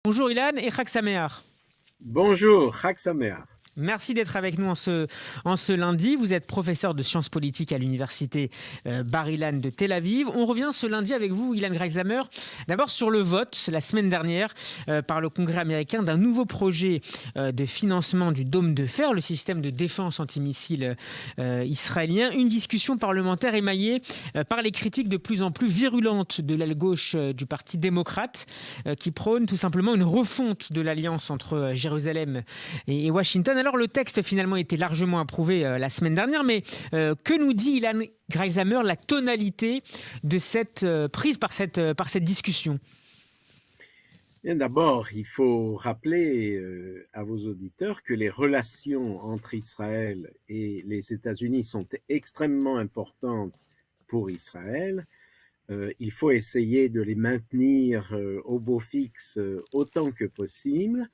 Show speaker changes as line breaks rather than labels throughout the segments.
Bonjour Ilan et Chag Sameach.
Bonjour, Chag Sameach.
Merci d'être avec nous en ce lundi. Vous êtes professeur de sciences politiques à l'université Bar-Ilan de Tel Aviv. On revient ce lundi avec vous, Ilan Greizhammer, d'abord sur le vote, la semaine dernière, par le Congrès américain d'un nouveau projet de financement du dôme de fer, le système de défense antimissile israélien. Une discussion parlementaire émaillée par les critiques de plus en plus virulentes de l'aile gauche du Parti démocrate, qui prône tout simplement une refonte de l'alliance entre Jérusalem et Washington. Alors le texte finalement était largement approuvé la semaine dernière, mais que nous dit Ilan Greizhammer, la tonalité de cette prise par cette discussion?
Bien, d'abord, il faut rappeler à vos auditeurs que les relations entre Israël et les États-Unis sont extrêmement importantes pour Israël. Il faut essayer de les maintenir au beau fixe autant que possible.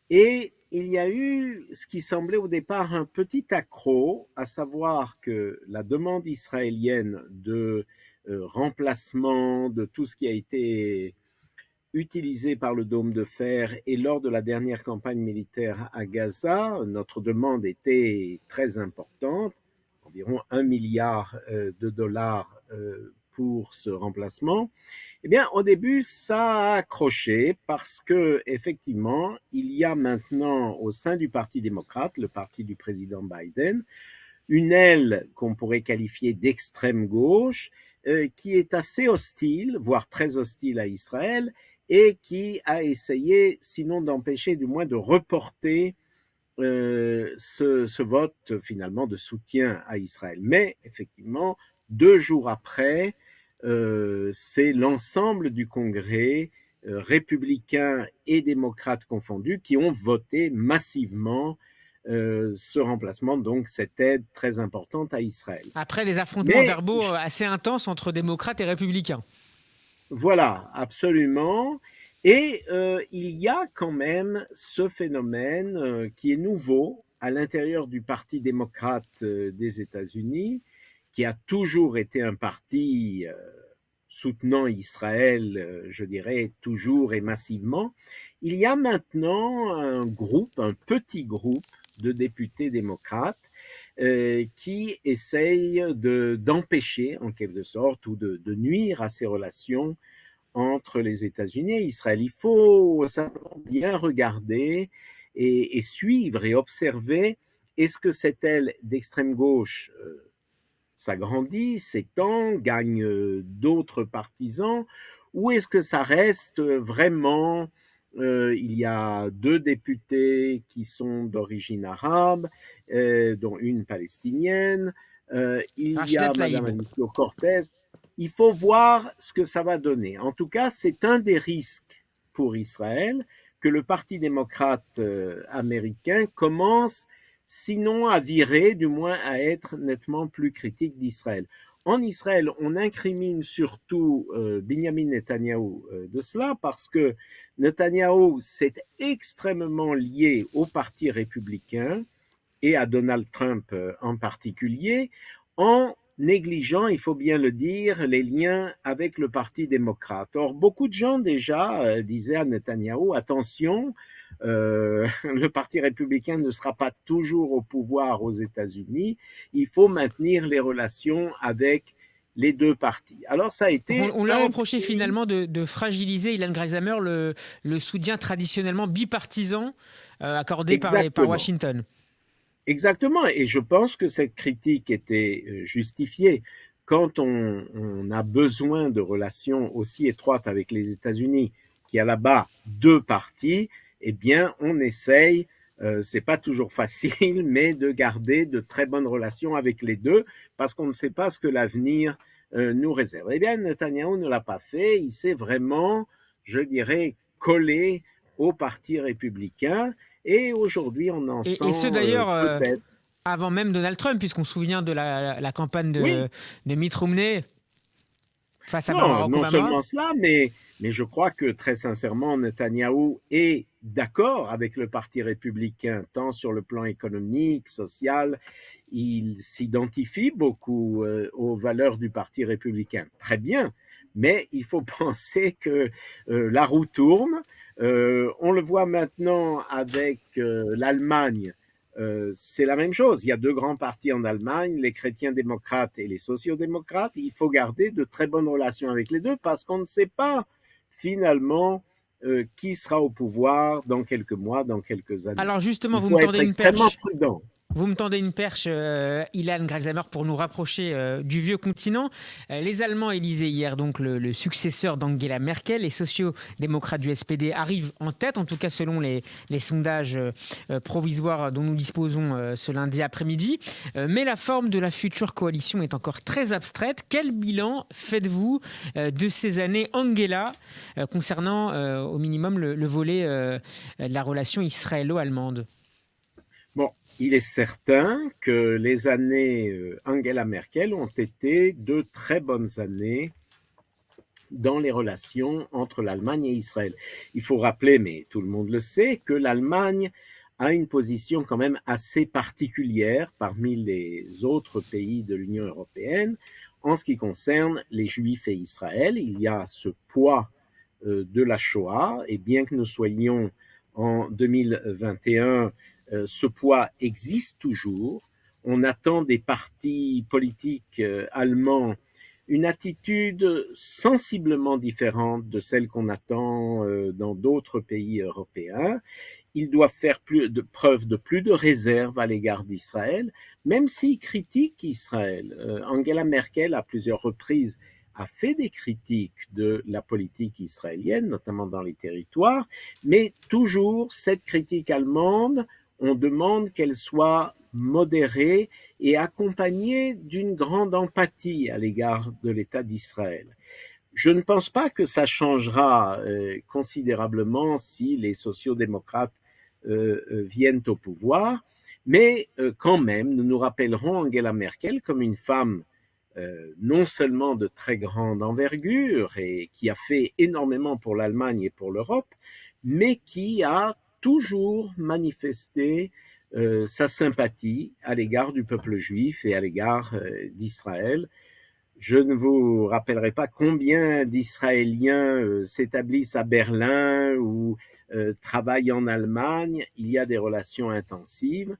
Et il y a eu ce qui semblait au départ un petit accroc, à savoir que la demande israélienne de remplacement de tout ce qui a été utilisé par le dôme de fer et lors de la dernière campagne militaire à Gaza, notre demande était très importante, environ 1 milliard de dollars pour ce remplacement. Eh bien, au début, ça a accroché parce que, effectivement, il y a maintenant au sein du Parti démocrate, le parti du président Biden, une aile qu'on pourrait qualifier d'extrême gauche, qui est assez hostile, voire très hostile à Israël, et qui a essayé, sinon d'empêcher, du moins de reporter ce vote finalement de soutien à Israël. Mais effectivement, 2 jours après, c'est l'ensemble du Congrès, républicains et démocrates confondus, qui ont voté massivement ce remplacement, donc cette aide très importante à Israël.
Après des affrontements
Mais
verbaux assez intenses entre démocrates et républicains.
voilà, absolument. Et il y a quand même ce phénomène qui est nouveau à l'intérieur du Parti démocrate des États-Unis, qui a toujours été un parti soutenant Israël, je dirais, toujours et massivement. Il y a maintenant un groupe, un petit groupe de députés démocrates qui essayent d'empêcher, en quelque sorte, ou de nuire à ces relations entre les États-Unis et Israël. Il faut simplement bien regarder et suivre et observer, est-ce que cette aile d'extrême gauche s'agrandit, s'étend, gagne d'autres partisans, ou est-ce que ça reste vraiment, il y a 2 députés qui sont d'origine arabe, dont une palestinienne, il y
Rachida
a Madame
Tlaib.
Alessio-Cortez. Il faut voir ce que ça va donner. En tout cas, c'est un des risques pour Israël que le Parti démocrate américain commence, sinon à virer, du moins à être nettement plus critique d'Israël. En Israël, on incrimine surtout Benjamin Netanyahou de cela parce que Netanyahou s'est extrêmement lié au Parti républicain et à Donald Trump en particulier, en négligeant, il faut bien le dire, les liens avec le Parti démocrate. Or, beaucoup de gens déjà disaient à Netanyahou, attention, le Parti républicain ne sera pas toujours au pouvoir aux États-Unis, il faut maintenir les relations avec les 2 partis. Alors, ça a
Donc
été
on lui a
un
reproché
petit...
finalement de fragiliser, Ilan Greizhammer, le soutien traditionnellement bipartisan accordé par
Exactement.
Washington.
Exactement, et je pense que cette critique était justifiée. Quand on a besoin de relations aussi étroites avec les États-Unis, qui a là-bas 2 partis, eh bien, on essaye, c'est pas toujours facile, mais de garder de très bonnes relations avec les deux, parce qu'on ne sait pas ce que l'avenir nous réserve. Eh bien, Netanyahu ne l'a pas fait, il s'est vraiment, je dirais, collé au Parti républicain, et aujourd'hui, on en
Et ce
sent
d'ailleurs
peut-être.
avant même Donald Trump, puisqu'on se souvient de la campagne
Oui,
de Mitt Romney face à
non,
Barack
non
Obama.
seulement cela, mais je crois que très sincèrement, Netanyahou est d'accord avec le Parti républicain, tant sur le plan économique, social. Il s'identifie beaucoup aux valeurs du Parti républicain. Très bien, mais il faut penser que la roue tourne. On le voit maintenant avec l'Allemagne. C'est la même chose. Il y a deux grands partis en Allemagne, les chrétiens démocrates et les sociodémocrates. Il faut garder de très bonnes relations avec les deux parce qu'on ne sait pas finalement qui sera au pouvoir dans quelques mois, dans quelques années.
Alors justement,
Il
vous me
faut
tendez
être
une
extrêmement
perche.
prudent.
Vous me tendez une perche, Ilan Gralzamer, pour nous rapprocher du vieux continent. Les Allemands élisaient hier donc le successeur d'Angela Merkel. Les sociaux-démocrates du SPD arrivent en tête, en tout cas selon les sondages provisoires dont nous disposons ce lundi après-midi. Mais la forme de la future coalition est encore très abstraite. Quel bilan faites-vous de ces années Angela concernant au minimum le volet de la relation israélo-allemande?
Bon, il est certain que les années Angela Merkel ont été de très bonnes années dans les relations entre l'Allemagne et Israël. Il faut rappeler, mais tout le monde le sait, que l'Allemagne a une position quand même assez particulière parmi les autres pays de l'Union européenne en ce qui concerne les Juifs et Israël. Il y a ce poids de la Shoah, et bien que nous soyons en 2021, ce poids existe toujours. On attend des partis politiques allemands une attitude sensiblement différente de celle qu'on attend dans d'autres pays européens. Ils doivent faire preuve de plus de réserve à l'égard d'Israël, même s'ils critiquent Israël. Angela Merkel, à plusieurs reprises, a fait des critiques de la politique israélienne, notamment dans les territoires, mais toujours cette critique allemande, on demande qu'elle soit modérée et accompagnée d'une grande empathie à l'égard de l'État d'Israël. Je ne pense pas que ça changera considérablement si les sociodémocrates viennent au pouvoir, mais quand même, nous nous rappellerons Angela Merkel comme une femme non seulement de très grande envergure et qui a fait énormément pour l'Allemagne et pour l'Europe, mais qui a toujours manifesté sa sympathie à l'égard du peuple juif et à l'égard d'Israël. Je ne vous rappellerai pas combien d'Israéliens s'établissent à Berlin ou travaillent en Allemagne. Il y a des relations intensives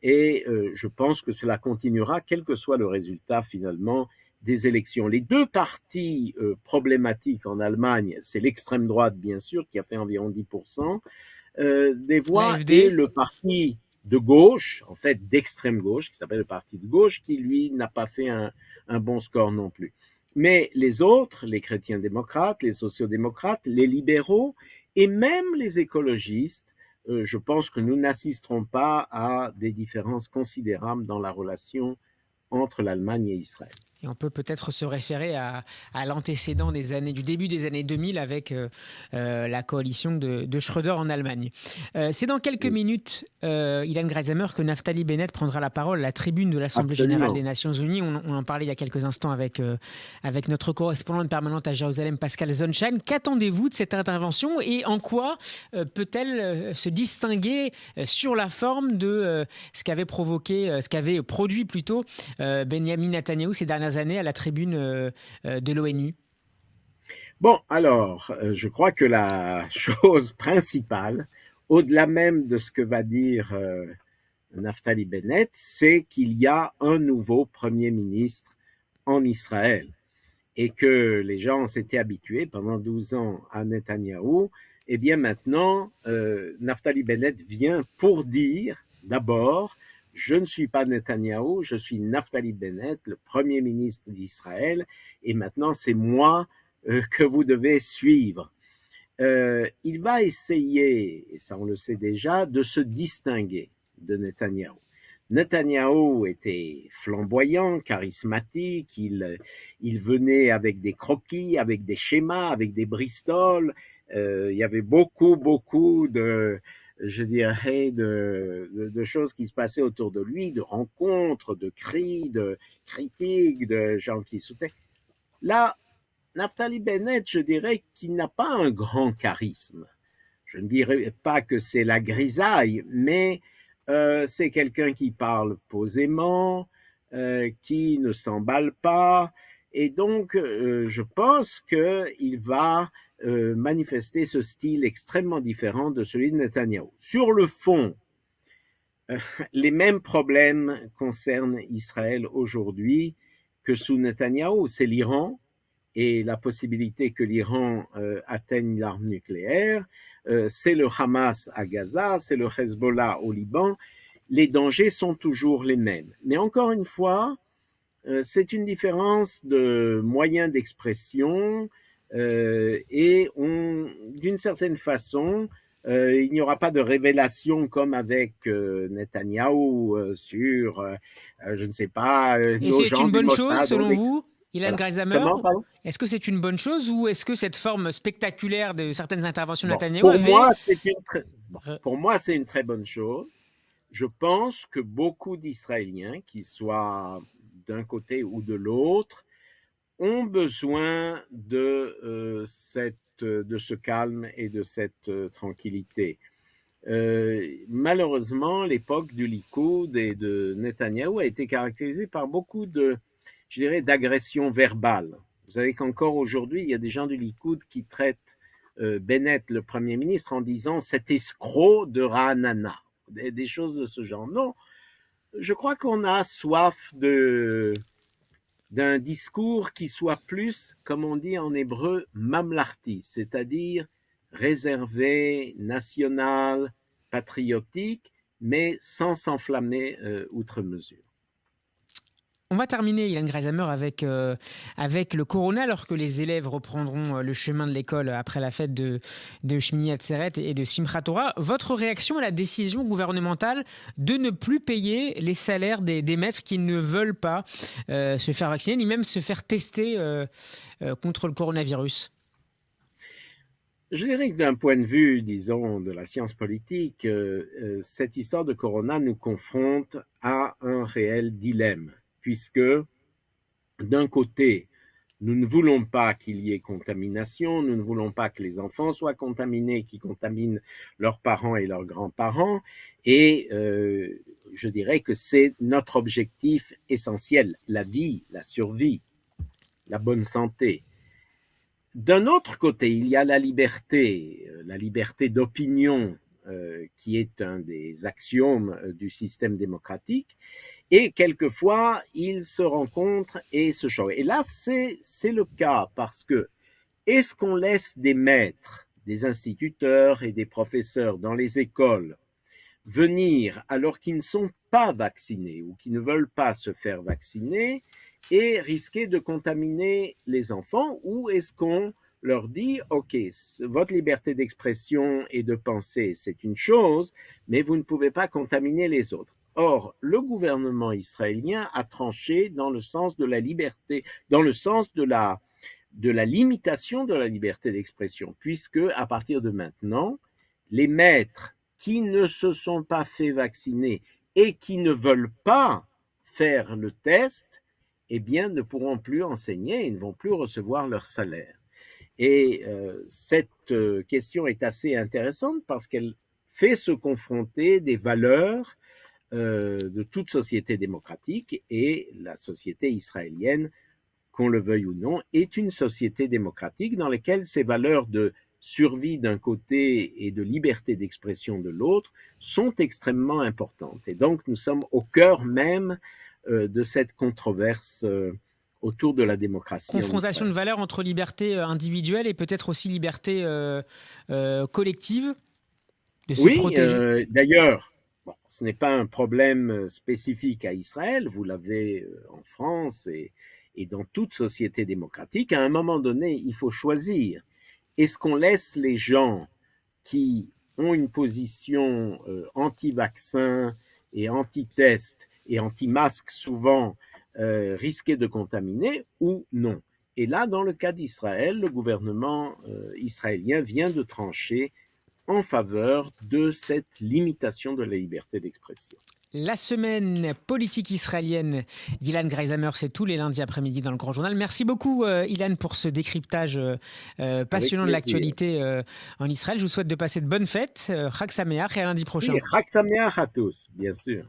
et je pense que cela continuera, quel que soit le résultat finalement des élections. Les deux partis problématiques en Allemagne, c'est l'extrême droite bien sûr, qui a fait environ 10% des voix, et
L'AfD.
le parti de gauche, en fait d'extrême gauche, qui s'appelle le parti de gauche, qui lui n'a pas fait un bon score non plus. Mais les autres, les chrétiens démocrates, les sociodémocrates, les libéraux et même les écologistes, je pense que nous n'assisterons pas à des différences considérables dans la relation entre l'Allemagne et Israël.
Et on peut peut-être se référer à l'antécédent du début des années 2000 avec la coalition de Schröder en Allemagne. C'est dans quelques
Oui,
minutes, Ilan Gralzamer, que Naftali Bennett prendra la parole à la tribune de l'Assemblée générale des
absolument.
Nations Unies. On en parlait il y a quelques instants avec notre correspondante permanente à Jérusalem, Pascal Zonshine. Qu'attendez-vous de cette intervention et en quoi peut-elle se distinguer sur la forme de ce qu'avait produit plutôt Benjamin Netanyahou ces dernières années à la tribune de l'ONU?
Bon, alors, je crois que la chose principale, au-delà même de ce que va dire Naftali Bennett, c'est qu'il y a un nouveau Premier ministre en Israël et que les gens s'étaient habitués pendant 12 ans à Netanyahou. Eh bien maintenant, Naftali Bennett vient pour dire d'abord, je ne suis pas Netanyahou, je suis Naftali Bennett, le Premier ministre d'Israël, et maintenant c'est moi que vous devez suivre. Il va essayer, et ça on le sait déjà, de se distinguer de Netanyahou. Netanyahou était flamboyant, charismatique, il venait avec des croquis, avec des schémas, avec des bristoles. Il y avait beaucoup je dirais, de choses qui se passaient autour de lui, de rencontres, de cris, de critiques, de gens qui soutaient. Là, Naftali Bennett, je dirais qu'il n'a pas un grand charisme. Je ne dirais pas que c'est la grisaille, mais c'est quelqu'un qui parle posément, qui ne s'emballe pas, et donc je pense qu'il va manifesté ce style extrêmement différent de celui de Netanyahou. Sur le fond, les mêmes problèmes concernent Israël aujourd'hui que sous Netanyahou. C'est l'Iran et la possibilité que l'Iran atteigne l'arme nucléaire, c'est le Hamas à Gaza, c'est le Hezbollah au Liban. Les dangers sont toujours les mêmes. Mais encore une fois, c'est une différence de moyens d'expression et d'une certaine façon, il n'y aura pas de révélation comme avec Netanyahou sur, je ne sais pas,
Et
nos
c'est
gens
une
du
bonne chose,
Mossad.
selon vous, Ilan
Voilà.
Greisamer?
Comment, pardon?
Est-ce que c'est une bonne chose ou est-ce que cette forme spectaculaire de certaines interventions de
Bon,
Netanyahou
pour
avait...
moi, c'est une très bonne chose. Je pense que beaucoup d'Israéliens, qu'ils soient d'un côté ou de l'autre, ont besoin de ce calme et de cette tranquillité. Malheureusement, l'époque du Likoud et de Netanyahou a été caractérisée par beaucoup je dirais, d'agressions verbales. Vous savez qu'encore aujourd'hui, il y a des gens du Likoud qui traitent Bennett, le Premier ministre, en disant cet escroc de Ra'anana, des choses de ce genre. Non, je crois qu'on a soif d'un discours qui soit plus, comme on dit en hébreu, mamlarti, c'est-à-dire réservé, national, patriotique, mais sans s'enflammer outre mesure.
On va terminer, Ilan Greisamer, avec le Corona, alors que les élèves reprendront le chemin de l'école après la fête de Shmini Atzeret et de Simchat Torah. Votre réaction à la décision gouvernementale de ne plus payer les salaires des maîtres qui ne veulent pas se faire vacciner, ni même se faire tester contre le coronavirus?
Je dirais que d'un point de vue, disons, de la science politique, cette histoire de Corona nous confronte à un réel dilemme, puisque d'un côté, nous ne voulons pas qu'il y ait contamination, nous ne voulons pas que les enfants soient contaminés, qui contaminent leurs parents et leurs grands-parents, et je dirais que c'est notre objectif essentiel, la vie, la survie, la bonne santé. D'un autre côté, il y a la liberté d'opinion, qui est un des axiomes du système démocratique, et quelquefois, ils se rencontrent et se changent. Et là, c'est le cas, parce que est-ce qu'on laisse des maîtres, des instituteurs et des professeurs dans les écoles venir alors qu'ils ne sont pas vaccinés ou qui ne veulent pas se faire vacciner et risquer de contaminer les enfants, ou est-ce qu'on leur dit, OK, votre liberté d'expression et de pensée, c'est une chose, mais vous ne pouvez pas contaminer les autres. Or, le gouvernement israélien a tranché dans le sens de la liberté, dans le sens de la limitation de la liberté d'expression, puisque à partir de maintenant, les maîtres qui ne se sont pas fait vacciner et qui ne veulent pas faire le test, eh bien, ne pourront plus enseigner et ne vont plus recevoir leur salaire. Et cette question est assez intéressante parce qu'elle fait se confronter des valeurs de toute société démocratique, et la société israélienne, qu'on le veuille ou non, est une société démocratique dans laquelle ces valeurs de survie d'un côté et de liberté d'expression de l'autre sont extrêmement importantes. Et donc, nous sommes au cœur même de cette controverse autour de la démocratie.
Confrontation de valeurs entre liberté individuelle et peut-être aussi liberté collective de se protéger.
D'ailleurs, bon, ce n'est pas un problème spécifique à Israël, vous l'avez en France et dans toute société démocratique. À un moment donné, il faut choisir. Est-ce qu'on laisse les gens qui ont une position anti-vaccin et anti-test et anti-masque souvent risquer de contaminer, ou non? Et là, dans le cas d'Israël, le gouvernement israélien vient de trancher en faveur de cette limitation de la liberté d'expression.
La semaine politique israélienne d'Ilan Greisamer, c'est tous les lundis après-midi dans le Grand Journal. Merci beaucoup, Ilan, pour ce décryptage passionnant de l'actualité en Israël. Je vous souhaite de passer de bonnes fêtes. Chag Sameach et à lundi prochain.
Oui, Chag Sameach à tous, bien sûr.